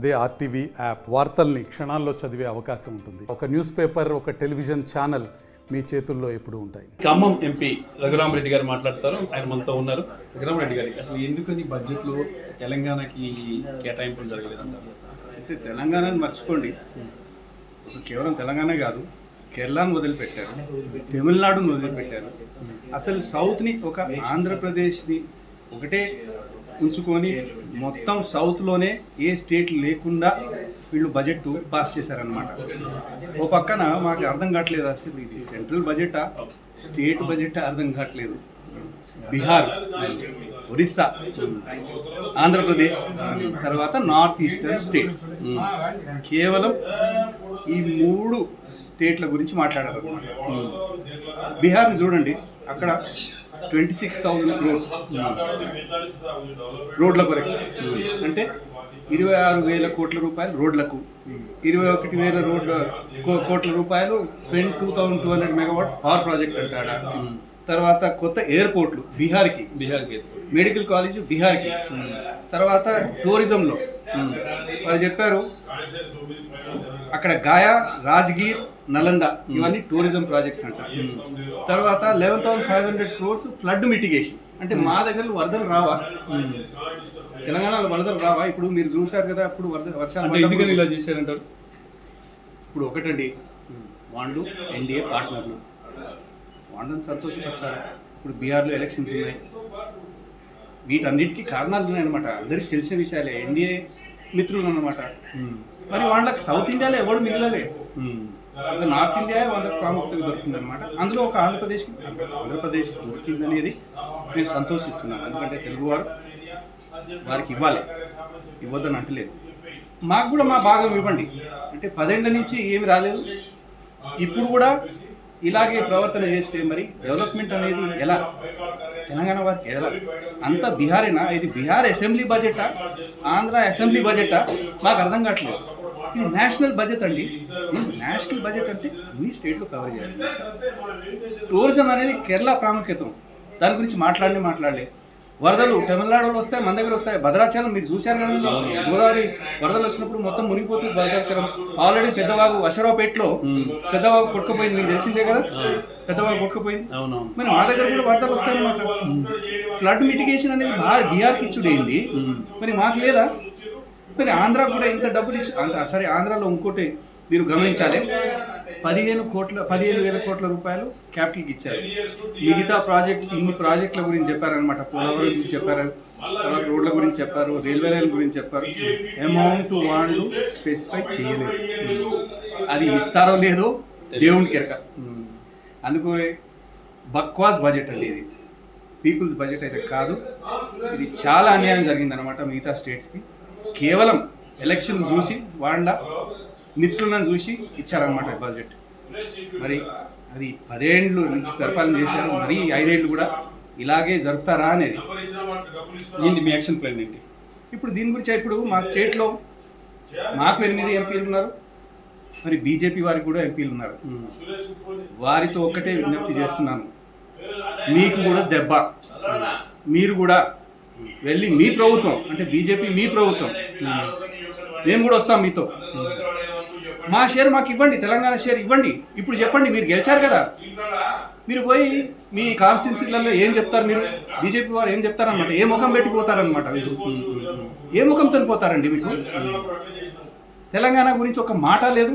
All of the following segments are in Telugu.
అదే ఆర్టీవీ యాప్ వార్తల్ని క్షణాల్లో చదివే అవకాశం ఉంటుంది. ఒక న్యూస్ పేపర్, ఒక టెలివిజన్ ఛానల్ మీ చేతుల్లో ఎప్పుడూ ఉంటాయి. ఖమ్మం ఎంపీ రఘురామరెడ్డి గారు మాట్లాడతారు. ఆయన మనతో ఉన్నారు. రఘురామరెడ్డి గారికి అసలు ఎందుకని బడ్జెట్లో తెలంగాణకి కేటాయింపులు జరగలేదంటారు? అంటే తెలంగాణని మర్చిపోండి, కేవలం తెలంగాణ కాదు, కేరళను వదిలిపెట్టారు, తమిళనాడును వదిలిపెట్టారు. అసలు సౌత్ని ఒక ఆంధ్రప్రదేశ్ని ఒకటే ఉంచుకొని మొత్తం సౌత్లోనే ఏ స్టేట్ లేకుండా వీళ్ళు బడ్జెట్ పాస్ చేశారనమాట. ఓ పక్కన మాకు అర్థం కావట్లేదు, అసలు ఇది సెంట్రల్ బడ్జెటా స్టేట్ బడ్జెటా అర్థం కావట్లేదు. బీహార్, ఒరిస్సా, ఆంధ్రప్రదేశ్, తర్వాత నార్త్ ఈస్టర్న్ స్టేట్స్, కేవలం ఈ 3 స్టేట్ల గురించి మాట్లాడారు. బీహార్ని చూడండి, అక్కడ 26,000 crores రోడ్ల కొరకు, అంటే 26,000 కోట్ల రూపాయలు రోడ్లకు, 21,000 కోట్ల రూపాయలు 22,200 మెగావాట్ పవర్ ప్రాజెక్ట్ అంటాడా. తర్వాత కొత్త ఎయిర్పోర్ట్లు బీహార్కి, మెడికల్ కాలేజ్ బీహార్కి, తర్వాత టూరిజంలో వాళ్ళు చెప్పారు అక్కడ గాయా, రాజ్గీర్, నలంద ఇవన్నీ టూరిజం ప్రాజెక్ట్స్ అంటారు. తర్వాత 11,500 crores ఫ్లడ్ మిటిగేషన్, అంటే మా దగ్గర వరదలు రావా, తెలంగాణలో వరదలు రావా? ఇప్పుడు మీరు చూశారు కదా, అప్పుడు వర్షాలు ఎందుకని ఇలా చేశారంటారు? ఇప్పుడు ఒకటండి, వాళ్ళు ఎన్డీఏ పార్ట్నర్లు, వాళ్ళని సంతోషపరచాలి. ఇప్పుడు బీహార్లో ఎలక్షన్స్ ఉన్నాయి, వీటన్నిటికీ కారణాలు ఉన్నాయన్నమాట. అందరికీ తెలిసిన విషయాలే, ఎన్డీఏ మిత్రులు అన్నమాట. మరి వాళ్ళకి సౌత్ ఇండియాలో ఎవడు మిగిలలే, నార్త్ ఇండియా వాళ్ళకి ప్రాముఖ్యత దొరికింది అనమాట. అందులో ఒక ఆంధ్రప్రదేశ్ దొరికింది అనేది నేను సంతోషిస్తున్నాను. ఎందుకంటే తెలుగువారు వారికి ఇవ్వాలి, ఇవ్వద్దని అంటలేదు. మాకు కూడా మా భాగం ఇవ్వండి అంటే 10 ఏళ్ల నుంచి ఏమి రాలేదు. ఇప్పుడు కూడా ఇలాగే ప్రవర్తన చేస్తే మరి డెవలప్మెంట్ అనేది ఎలా? తెలంగాణ వారికి ఎలా? అంతా బీహారేనా? ఇది బీహార్ అసెంబ్లీ బడ్జెటా, ఆంధ్ర అసెంబ్లీ బడ్జెటా? మాకు అర్థం కావట్లేదు. ఇది నేషనల్ బడ్జెట్ అండి. నేషనల్ బడ్జెట్ అంటే అన్ని స్టేట్లు కవర్ చేయాలి. టూరిజం అనేది కేరళ ప్రాముఖ్యత, దాని గురించి మాట్లాడలే. వరదలు తమిళనాడులో వస్తాయి, మన దగ్గర వస్తాయి. భద్రాచలం మీరు చూశారు కదా, గోదావరి వరదలు వచ్చినప్పుడు మొత్తం మునిగిపోతుంది భద్రాచలం. ఆల్రెడీ పెద్దవాగు అషరావుపేటలో పెద్దవాగు కొట్టుకుపోయింది, మీకు తెలిసిందే కదా, పెద్దవాగు కొట్టుకుపోయింది. మరి మా దగ్గర కూడా వరదలు వస్తాయన్నమాట. ఫ్లడ్ మిటిగేషన్ అనేది బీహార్కి ఇచ్చుడైంది, మరి మాకు లేదా? మరి ఆంధ్ర కూడా ఇంత డబ్బులు ఇచ్చి సరే, ఆంధ్రాలో ఇంకోటి మీరు గమనించాలి, 15,000 కోట్ల రూపాయలు క్యాపిటల్కి ఇచ్చారు. మిగతా ప్రాజెక్ట్స్, ఇన్ని ప్రాజెక్టుల గురించి చెప్పారనమాట. పోలవరం గురించి చెప్పారు, తర్వాత రోడ్ల గురించి చెప్పారు, రైల్వే లైన్ గురించి చెప్పారు. అమౌంట్ వాళ్ళు స్పెసిఫై చేయలేదు. అది ఇస్తారో లేదో దేవునికి ఎరక. అందుకు బక్వాస్ బడ్జెట్ అండి ఇది, పీపుల్స్ బడ్జెట్ అయితే కాదు. ఇది చాలా అన్యాయం జరిగిందనమాట మిగతా స్టేట్స్కి. కేవలం ఎలక్షన్ చూసి వాళ్ళ మిత్రులను చూసి ఇచ్చారనమాట బడ్జెట్. మరి అది 10 ఏళ్ళు నుంచి పరిపాలన చేశారు, మరి 5 ఏళ్ళు కూడా ఇలాగే జరుపుతారా అనేది ఏంటి మీ యాక్షన్ ప్లాన్ ఏంటి? ఇప్పుడు దీని గురించి ఇప్పుడు మా స్టేట్లో మాకు 8 ఎంపీలు ఉన్నారు, మరి బీజేపీ వారికి కూడా ఎంపీలు ఉన్నారు. వారితో ఒక్కటే విజ్ఞప్తి చేస్తున్నాను, మీకు కూడా దెబ్బ. మీరు కూడా వెళ్ళి మీ ప్రభుత్వం, అంటే బీజేపీ మీ ప్రభుత్వం, మేము కూడా వస్తాం మీతో, మా షేర్ మాకు ఇవ్వండి, తెలంగాణ షేర్ ఇవ్వండి. ఇప్పుడు చెప్పండి, మీరు గెలిచారు కదా, మీరు పోయి మీ కాన్స్టిట్యున్సీలలో ఏం చెప్తారు? మీరు బీజేపీ వారు ఏం చెప్తారనమాట, ఏ ముఖం పెట్టిపోతారనమాట, మీరు ఏ ముఖంతో పోతారండి? మీకు తెలంగాణ గురించి ఒక మాట లేదు,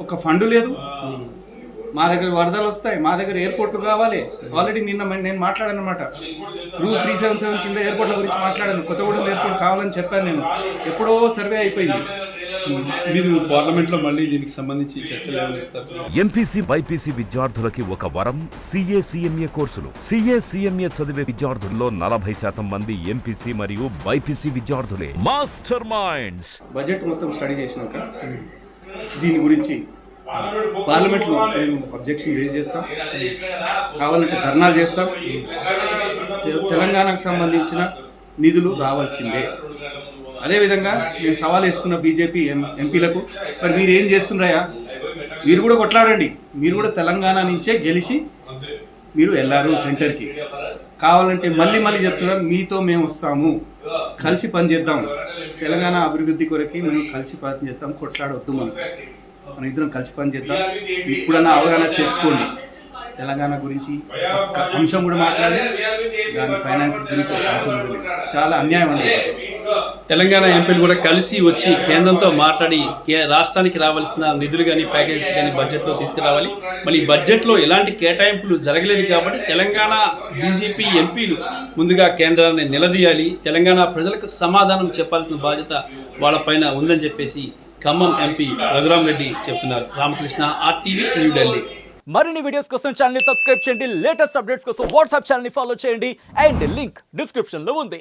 ఒక ఫండ్ లేదు. మా దగ్గర వరదలు వస్తాయి, మా దగ్గర ఎయిర్పోర్ట్లు కావాలి. ఆల్రెడీ నిన్న నేను మాట్లాడాను అనమాట, రూల్ 377 కింద ఎయిర్పోర్ట్ల గురించి మాట్లాడాను. కొత్తగూడెం ఎయిర్పోర్ట్ కావాలని చెప్పాను నేను, ఎప్పుడో సర్వే అయిపోయింది. మీరు పార్లమెంట్లో మళ్ళీ దీనికి సంబంధించి చర్చలు ఏమనిస్తారు? ఎంపీసీ బైపీసీ విద్యార్థులకి ఒక వరం CA CMA కోర్సులు. CA CMA చదివే విద్యార్థుల్లో 40% మంది ఎంపీసీ మరియు బైపీసీ విద్యార్థులే. Master minds. బడ్జెట్ మొత్తం స్టడీ చేసినాక దీని గురించి పార్లమెంట్లో మేము అబ్జెక్షన్ రేజ్ చేస్తాం, కావాలంటే ధర్నాలు చేస్తాం. తెలంగాణకు సంబంధించిన నిధులు రావాల్సిందే. అదేవిధంగా నేను సవాల్ ఇస్తున్న బీజేపీ ఎంపీలకు, మరి మీరు ఏం చేస్తున్నారా? మీరు కూడా కొట్లాడండి. మీరు కూడా తెలంగాణ నుంచే గెలిచి మీరు వెళ్ళారు సెంటర్కి. కావాలంటే మళ్ళీ చెప్తున్నాను, మీతో మేము వస్తాము, కలిసి పనిచేద్దాం. తెలంగాణ అభివృద్ధి కొరకి మేము కలిసి ప్రయత్నం చేస్తాం, కొట్లాడొద్దు మన ఇద్దరం కలిసి పని చేద్దాం. ఇప్పుడన్నా అవగాహన తెచ్చుకోండి. తెలంగాణ గురించి ఒక్క అంశం కూడా మాట్లాడి దాని ఫైనాన్సెస్ గురించి ఒక అంశం కూడా లేదు. చాలా అన్యాయం అండి. తెలంగాణ ఎంపీలు కూడా కలిసి వచ్చి కేంద్రంతో మాట్లాడి రాష్ట్రానికి రావాల్సిన నిధులు కానీ ప్యాకేజెస్ కానీ బడ్జెట్లో తీసుకురావాలి. మళ్ళీ బడ్జెట్లో ఎలాంటి కేటాయింపులు జరగలేదు కాబట్టి తెలంగాణ బీజేపీ ఎంపీలు ముందుగా కేంద్రాన్ని నిలదీయాలి. తెలంగాణ ప్రజలకు సమాధానం చెప్పాల్సిన బాధ్యత వాళ్ళపైన ఉందని చెప్పేసి ఖమ్మం ఎంపీ రఘురామ్ రెడ్డి చెప్తున్నారు. రామకృష్ణ, RTV, న్యూఢిల్లీ. మరిన్ని వీడియోస్ కోసం ఛానల్ ని సబ్స్క్రైబ్ చేయండి. లేటెస్ట్ అప్డేట్స్ కోసం వాట్సాప్ ఛానల్ ని ఫాలో చేయండి. అండ్ లింక్ డిస్క్రిప్షన్ లో ఉంది.